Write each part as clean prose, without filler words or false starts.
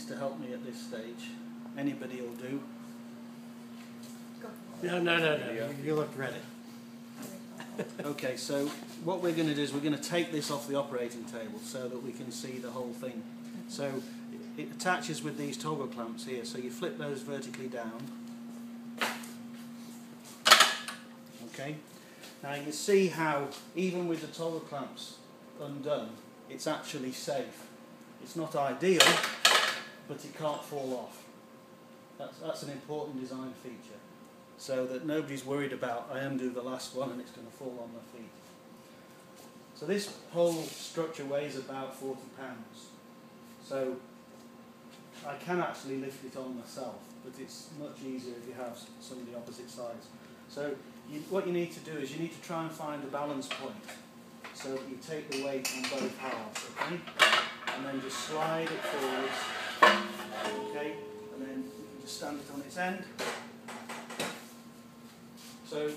to help me at this stage. Anybody will do. No. You look ready. Okay, so what we're going to do is we're going to take this off the operating table so that we can see the whole thing. So it attaches with these toggle clamps here, so you flip those vertically down. Okay, now you see how even with the toggle clamps undone, it's actually safe. It's not ideal, but it can't fall off. That's an important design feature, so that nobody's worried about I undo the last one and it's going to fall on my feet. So this whole structure weighs about 40 pounds. So I can actually lift it on myself, but it's much easier if you have somebody opposite sides. So what you need to do is you need to try and find a balance point so that you take the weight on both halves, okay? And then just slide it forwards, okay? And then you can just stand it on its end. So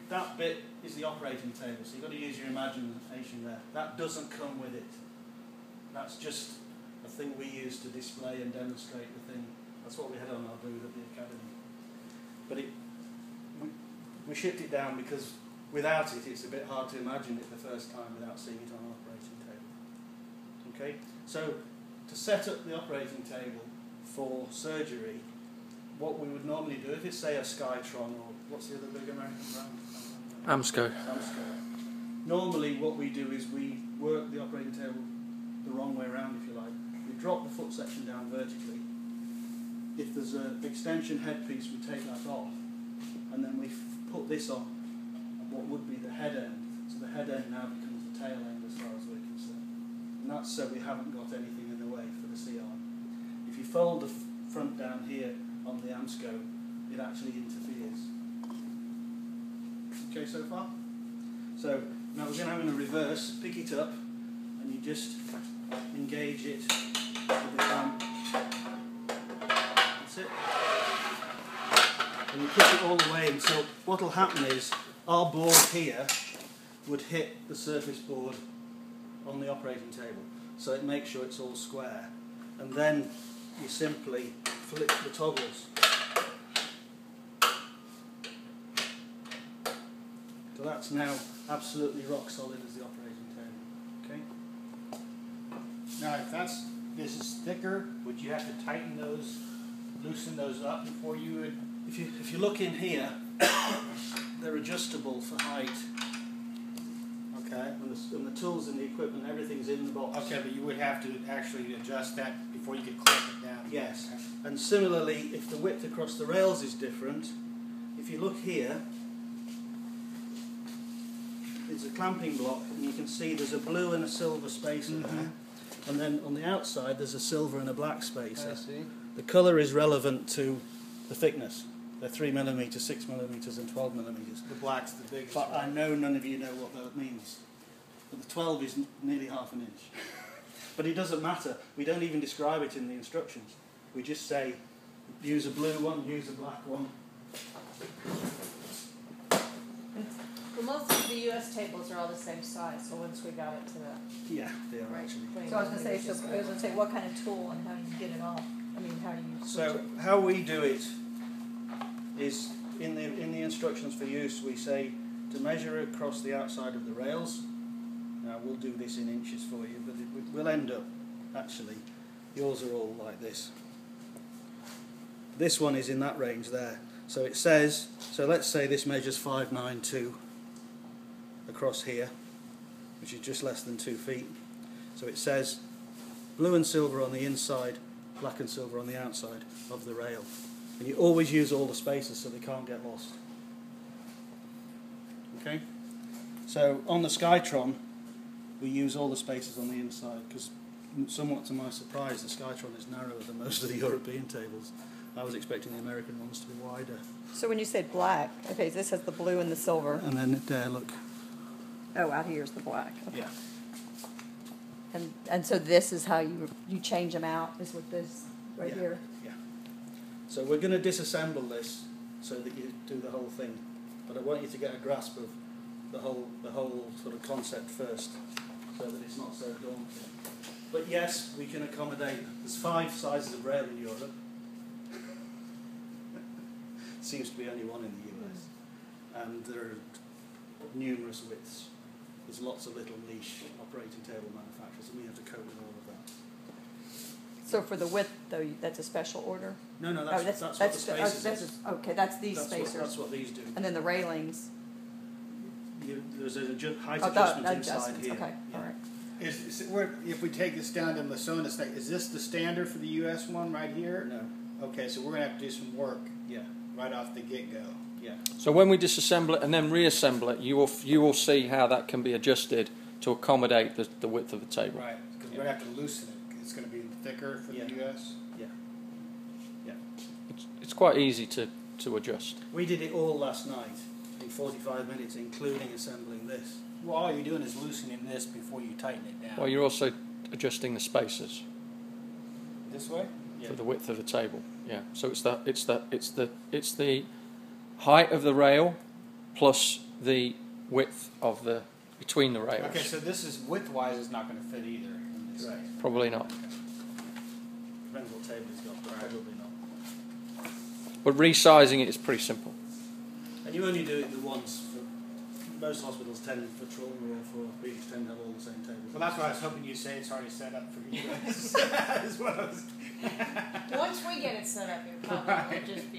that bit is the operating table, so you've got to use your imagination there. That doesn't come with it. That's just a thing we use to display and demonstrate the thing. That's what we had on our booth at the Academy. But we shipped it down because without it, it's a bit hard to imagine it the first time without seeing it on an operating table. Okay, so to set up the operating table for surgery, what we would normally do, if it's say a Skytron or what's the other big American brand? Amsco. Normally what we do is we work the operating table the wrong way around, if you like. We drop the foot section down vertically. If there's an extension headpiece, we take that off, and then we put this on what would be the head end. So the head end now becomes the tail end as far as we're concerned. And that's so we haven't got anything in the way for the C-arm. If you fold the front down here on the Amsco, it actually interferes. Okay so far? So now we're going to reverse, pick it up, and you just engage it with the clamp. That's it. And you push it all the way until what will happen is our board here would hit the surface board on the operating table. So it makes sure it's all square. And then you simply flip the toggles. So that's now absolutely rock solid as the operating table. Okay? Now, if this is thicker, would you have to tighten those, loosen those up before you would? If you look in here, they're adjustable for height. Okay. And the tools and the equipment, everything's in the box. Okay, but you would have to actually adjust that before you could clamp it down. Yes. Okay. And similarly, if the width across the rails is different, if you look here, it's a clamping block, and you can see there's a blue and a silver spacer there. And then on the outside, there's a silver and a black spacer. I see. The colour is relevant to the thickness. They're 3mm, 6mm, and 12mm. The black's the biggest. But I know none of you know what that means. But the 12 is nearly half an inch. But it doesn't matter. We don't even describe it in the instructions. We just say, use a blue one, use a black one. Well, most of the US tables are all the same size, so once we got it to the Yeah, they are right actually. point, So I was going to say, what kind of tool and how do you get it off? I mean, how do you switch So it? how we do it is in the instructions for use we say to measure across the outside of the rails. Now we'll do this in inches for you, but we'll end up actually, yours are all like this. This one is in that range there. So it says, so let's say this measures 592 across here, which is just less than 2 feet. So it says blue and silver on the inside, black and silver on the outside of the rail. And you always use all the spacers so they can't get lost. Okay? So on the Skytron, we use all the spacers on the inside because, somewhat to my surprise, the Skytron is narrower than most of the European tables. I was expecting the American ones to be wider. So when you said black, okay, this has the blue and the silver. And then there, look. Oh, out here's the black. Okay. Yeah. And so this is how you change them out, is with this right Yeah. here. Yeah. So we're going to disassemble this so that you do the whole thing. But I want you to get a grasp of the whole sort of concept first, so that it's not so daunting. But yes, we can accommodate. There's 5 sizes of rail in Europe. Seems to be only one in the US. And there are numerous widths. There's lots of little niche operating table manufacturers, and we have to cope with all of that. So for the width, though, that's a special order? No, Oh, that's what the spacers is. Okay, that's these That's spacers. that's what these do. And then the railings. There's a height Oh, adjustment inside adjustments, here. okay, Yeah. all right. If we take this down to Masona State, is this the standard for the U.S. one right here? No. Okay, so we're going to have to do some work Yeah. right off the get-go. Yeah. So when we disassemble it and then reassemble it, you will see how that can be adjusted to accommodate the width of the table. Right, because we're going to have to loosen it. It's going to be thicker for Yeah. the U.S. Yeah. Yeah. It's quite easy to adjust. We did it all last night in 45 minutes, including assembling this. Well, all you're doing is loosening this before you tighten it down. Well, you're also adjusting the spacers This way? for the width of the table. Yeah. So it's the height of the rail plus the width of the between the rails. Okay, so this is width-wise is not going to fit either. In this Right. Probably not. Depends what table it's got, but probably not. But resizing it is pretty simple. And you only do it the once. Most hospitals tend for trauma or for orthopedics tend to have all the same tables. Well, that's what I was hoping you'd say. It's already set up for you guys. Is what I was. Once we get it set up, it probably will just be